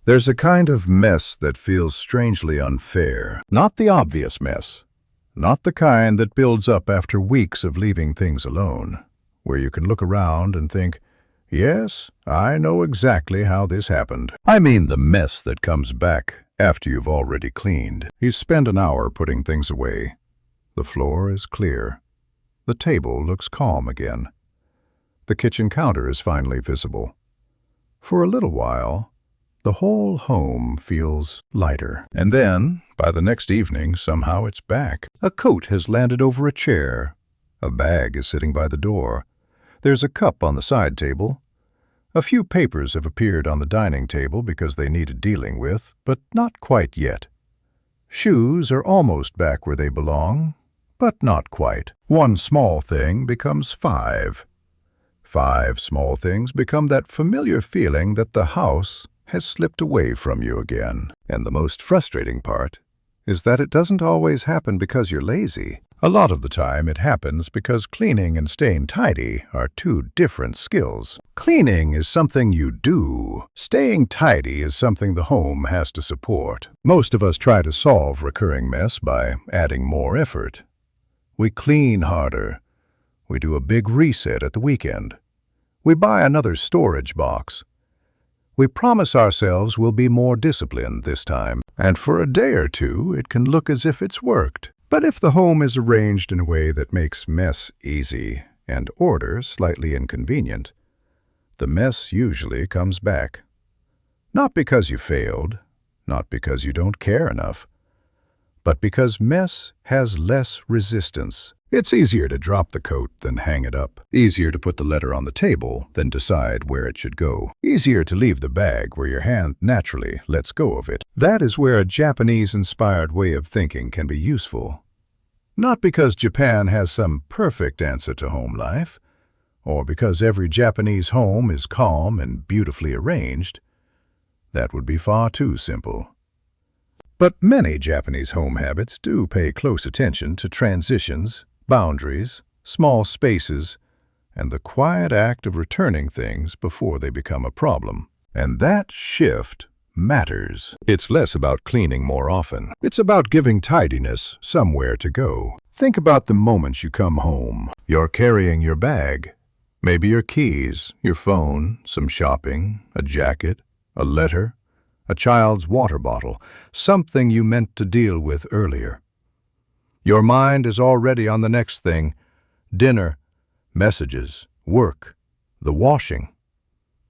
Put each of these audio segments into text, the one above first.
There's a kind of mess that feels strangely unfair. Not the obvious mess. Not the kind that builds up after weeks of leaving things alone, where you can look around and think, yes, I know exactly how this happened. I mean the mess that comes back after you've already cleaned. You spend an hour putting things away. The floor is clear. The table looks calm again. The kitchen counter is finally visible. For a little while, the whole home feels lighter. And then, by the next evening, somehow it's back. A coat has landed over a chair. A bag is sitting by the door. There's a cup on the side table. A few papers have appeared on the dining table because they needed dealing with, but not quite yet. Shoes are almost back where they belong, but not quite. One small thing becomes five. 5 small things become that familiar feeling that the house has slipped away from you again. And the most frustrating part is that it doesn't always happen because you're lazy. A lot of the time it happens because cleaning and staying tidy are two different skills. Cleaning is something you do. Staying tidy is something the home has to support. Most of us try to solve recurring mess by adding more effort. We clean harder. We do a big reset at the weekend. We buy another storage box. We promise ourselves we'll be more disciplined this time. And for a day or two, it can look as if it's worked. But if the home is arranged in a way that makes mess easy and order slightly inconvenient, the mess usually comes back. Not because you failed, not because you don't care enough, but because mess has less resistance. It's easier to drop the coat than hang it up. Easier to put the letter on the table than decide where it should go. Easier to leave the bag where your hand naturally lets go of it. That is where a Japanese-inspired way of thinking can be useful. Not because Japan has some perfect answer to home life, or because every Japanese home is calm and beautifully arranged. That would be far too simple. But many Japanese home habits do pay close attention to transitions, boundaries, small spaces, and the quiet act of returning things before they become a problem. And that shift matters. It's less about cleaning more often. It's about giving tidiness somewhere to go. Think about the moments you come home. You're carrying your bag, maybe your keys, your phone, some shopping, a jacket, a letter, a child's water bottle, something you meant to deal with earlier. Your mind is already on the next thing: dinner, messages, work, the washing.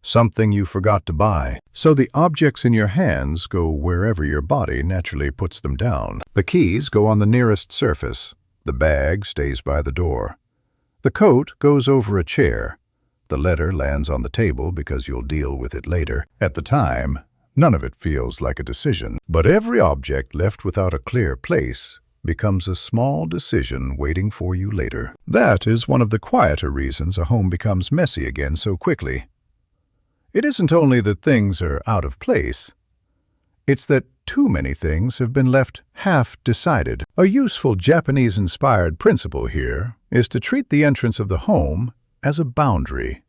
Something you forgot to buy. So the objects in your hands go wherever your body naturally puts them down. The keys go on the nearest surface. The bag stays by the door. The coat goes over a chair. The letter lands on the table because you'll deal with it later. At the time, none of it feels like a decision. But every object left without a clear place becomes a small decision waiting for you later. That is one of the quieter reasons a home becomes messy again so quickly. It isn't only that things are out of place, it's that too many things have been left half-decided. A useful Japanese-inspired principle here is to treat the entrance of the home as a boundary.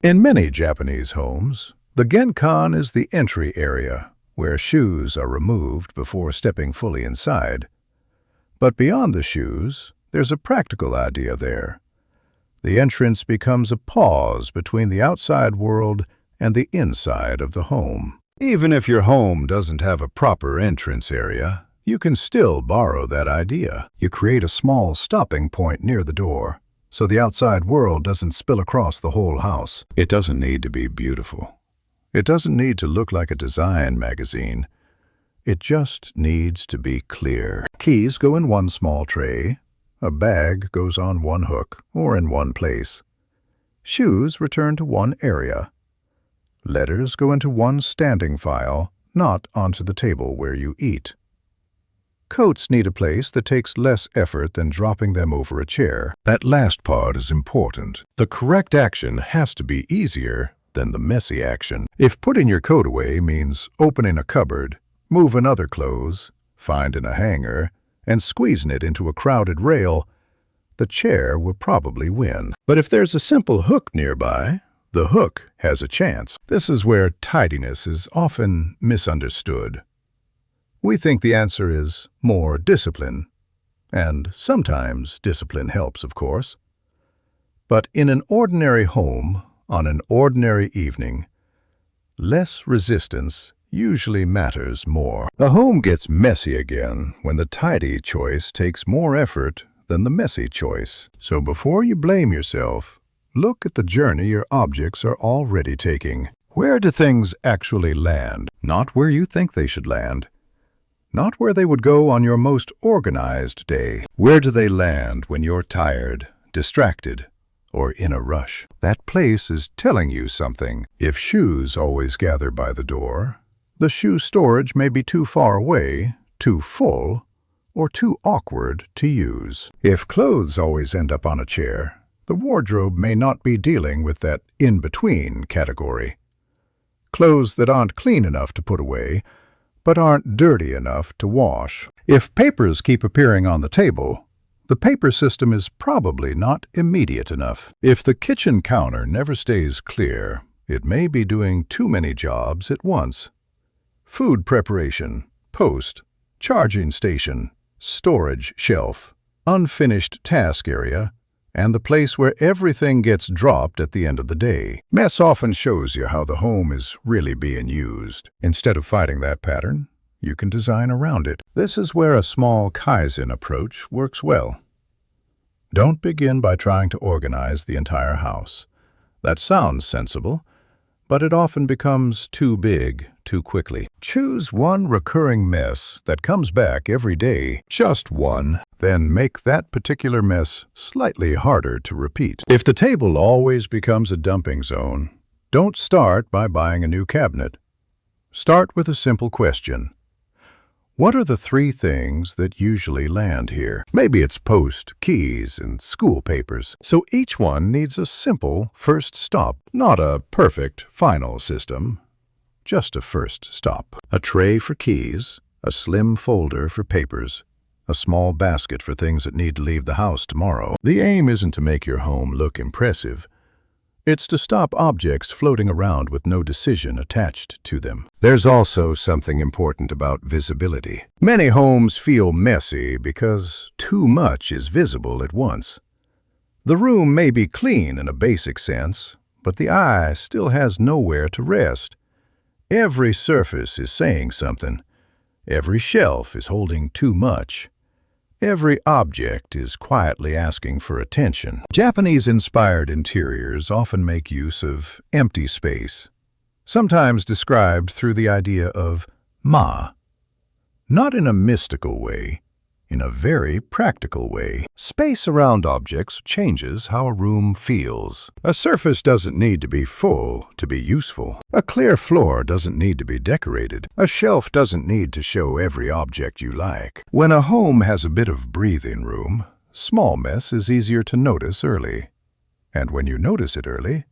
In many Japanese homes, the genkan is the entry area, where shoes are removed before stepping fully inside. But beyond the shoes, there's a practical idea there. The entrance becomes a pause between the outside world and the inside of the home. Even if your home doesn't have a proper entrance area, you can still borrow that idea. You create a small stopping point near the door, so the outside world doesn't spill across the whole house. It doesn't need to be beautiful. It doesn't need to look like a design magazine. It just needs to be clear. Keys go in one small tray. A bag goes on one hook or in one place. Shoes return to one area. Letters go into one standing file, not onto the table where you eat. Coats need a place that takes less effort than dropping them over a chair. That last part is important. The correct action has to be easier than the messy action. If putting your coat away means opening a cupboard, moving other clothes, finding a hanger, and squeezing it into a crowded rail, the chair will probably win. But if there's a simple hook nearby, the hook has a chance. This is where tidiness is often misunderstood. We think the answer is more discipline, and sometimes discipline helps, of course. But in an ordinary home, on an ordinary evening, less resistance usually matters more. A home gets messy again when the tidy choice takes more effort than the messy choice. So before you blame yourself, look at the journey your objects are already taking. Where do things actually land? Not where you think they should land. Not where they would go on your most organized day. Where do they land when you're tired, distracted, or in a rush? That place is telling you something. If shoes always gather by the door, the shoe storage may be too far away, too full, or too awkward to use. If clothes always end up on a chair, the wardrobe may not be dealing with that in-between category. Clothes that aren't clean enough to put away, but aren't dirty enough to wash. If papers keep appearing on the table, the paper system is probably not immediate enough. If the kitchen counter never stays clear, it may be doing too many jobs at once. Food preparation, post, charging station, storage shelf, unfinished task area, and the place where everything gets dropped at the end of the day. Mess often shows you how the home is really being used. Instead of fighting that pattern, you can design around it. This is where a small Kaizen approach works well. Don't begin by trying to organize the entire house. That sounds sensible, but it often becomes too big too quickly. Choose one recurring mess that comes back every day, just one. Then make that particular mess slightly harder to repeat. If the table always becomes a dumping zone, don't start by buying a new cabinet. Start with a simple question. What are the 3 things that usually land here? Maybe it's post, keys, and school papers. So each one needs a simple first stop, not a perfect final system, just a first stop. A tray for keys, a slim folder for papers, a small basket for things that need to leave the house tomorrow. The aim isn't to make your home look impressive. It's to stop objects floating around with no decision attached to them. There's also something important about visibility. Many homes feel messy because too much is visible at once. The room may be clean in a basic sense, but the eye still has nowhere to rest. Every surface is saying something. Every shelf is holding too much. Every object is quietly asking for attention. Japanese-inspired interiors often make use of empty space, sometimes described through the idea of ma. Not in a mystical way, in a very practical way. Space around objects changes how a room feels. A surface doesn't need to be full to be useful. A clear floor doesn't need to be decorated. A shelf doesn't need to show every object you like. When a home has a bit of breathing room, small mess is easier to notice early. And when you notice it early,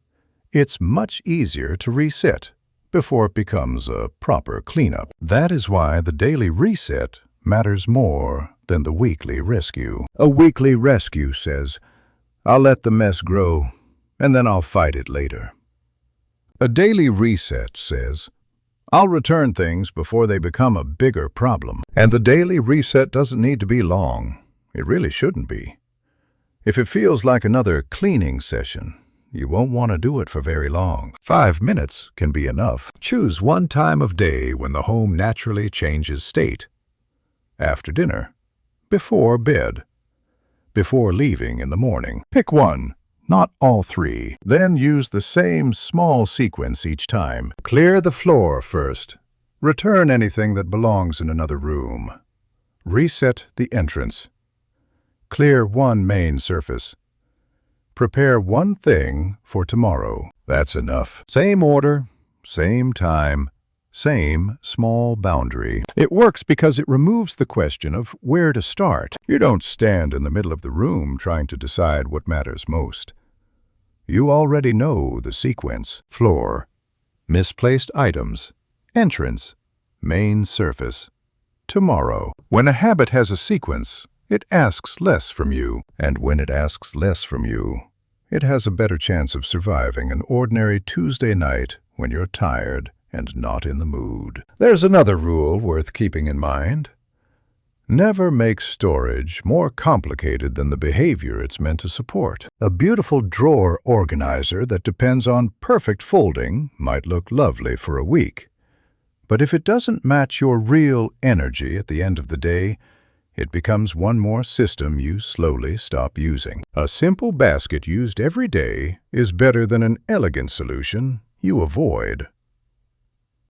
it's much easier to reset before it becomes a proper cleanup. That is why the daily reset matters more than the weekly rescue. A weekly rescue says, I'll let the mess grow, and then I'll fight it later. A daily reset says, I'll return things before they become a bigger problem. And the daily reset doesn't need to be long. It really shouldn't be. If it feels like another cleaning session, you won't want to do it for very long. 5 minutes can be enough. Choose one time of day when the home naturally changes state. After dinner, before bed, before leaving in the morning. Pick one, not all 3. Then use the same small sequence each time. Clear the floor first. Return anything that belongs in another room. Reset the entrance. Clear one main surface. Prepare one thing for tomorrow. That's enough. Same order, same time, same small boundary. It works because it removes the question of where to start. You don't stand in the middle of the room trying to decide what matters most. You already know the sequence. Floor, misplaced items, entrance, main surface, tomorrow. When a habit has a sequence, it asks less from you. And when it asks less from you, it has a better chance of surviving an ordinary Tuesday night when you're tired and not in the mood. There's another rule worth keeping in mind. Never make storage more complicated than the behavior it's meant to support. A beautiful drawer organizer that depends on perfect folding might look lovely for a week. But if it doesn't match your real energy at the end of the day, it becomes one more system you slowly stop using. A simple basket used every day is better than an elegant solution you avoid.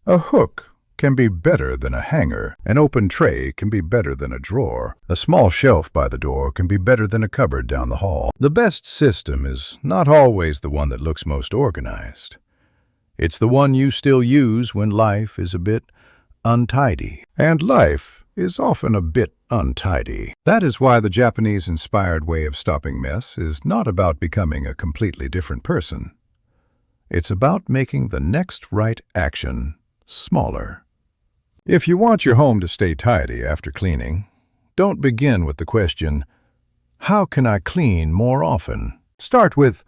A hook can be better than a hanger. An open tray can be better than a drawer. A small shelf by the door can be better than a cupboard down the hall. The best system is not always the one that looks most organized. It's the one you still use when life is a bit untidy. And life is often a bit untidy. That is why the Japanese-inspired way of stopping mess is not about becoming a completely different person. It's about making the next right action smaller. If you want your home to stay tidy after cleaning, don't begin with the question, how can I clean more often? Start with,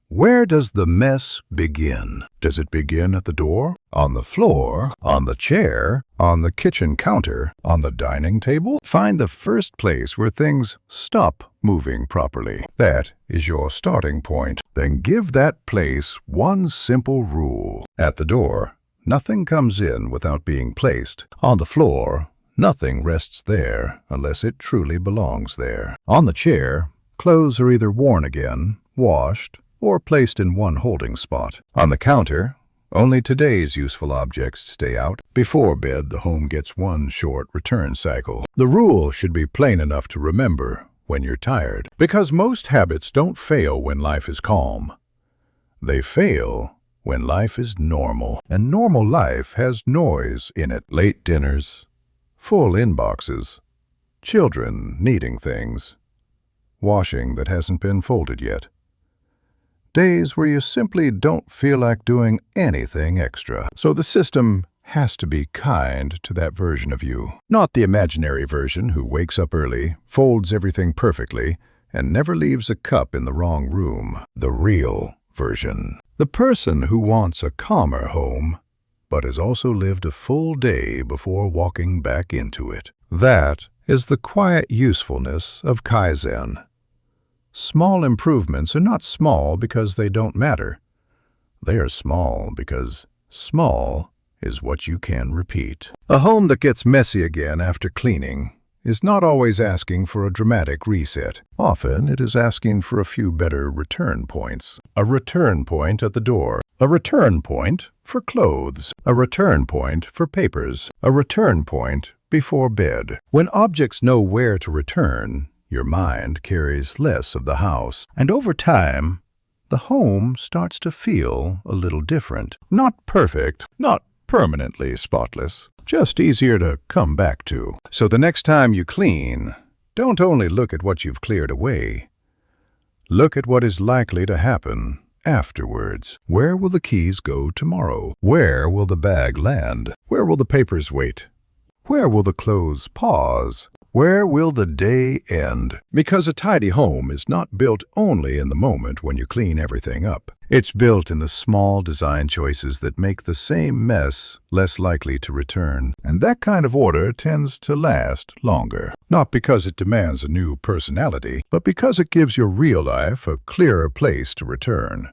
where does the mess begin? Does it begin at the door, on the floor, on the chair, on the kitchen counter, on the dining table? Find the first place where things stop moving properly. That is your starting point. Then give that place one simple rule. At the door, nothing comes in without being placed. On the floor, nothing rests there unless it truly belongs there. On the chair, clothes are either worn again, washed, or placed in one holding spot. On the counter, only today's useful objects stay out. Before bed, the home gets one short return cycle. The rule should be plain enough to remember when you're tired, because most habits don't fail when life is calm. They fail when life is normal, and normal life has noise in it. Late dinners, full inboxes, children needing things, washing that hasn't been folded yet. Days where you simply don't feel like doing anything extra. So the system has to be kind to that version of you, not the imaginary version who wakes up early, folds everything perfectly, and never leaves a cup in the wrong room. The real version. The person who wants a calmer home, but has also lived a full day before walking back into it. That is the quiet usefulness of Kaizen. Small improvements are not small because they don't matter. They are small because small is what you can repeat. A home that gets messy again after cleaning is not always asking for a dramatic reset. Often it is asking for a few better return points. A return point at the door. A return point for clothes. A return point for papers. A return point before bed. When objects know where to return, your mind carries less of the house. And over time, the home starts to feel a little different. Not perfect, not permanently spotless, just easier to come back to. So the next time you clean, don't only look at what you've cleared away. Look at what is likely to happen afterwards. Where will the keys go tomorrow? Where will the bag land? Where will the papers wait? Where will the clothes pause? Where will the day end? Because a tidy home is not built only in the moment when you clean everything up. It's built in the small design choices that make the same mess less likely to return. And that kind of order tends to last longer. Not because it demands a new personality, but because it gives your real life a clearer place to return.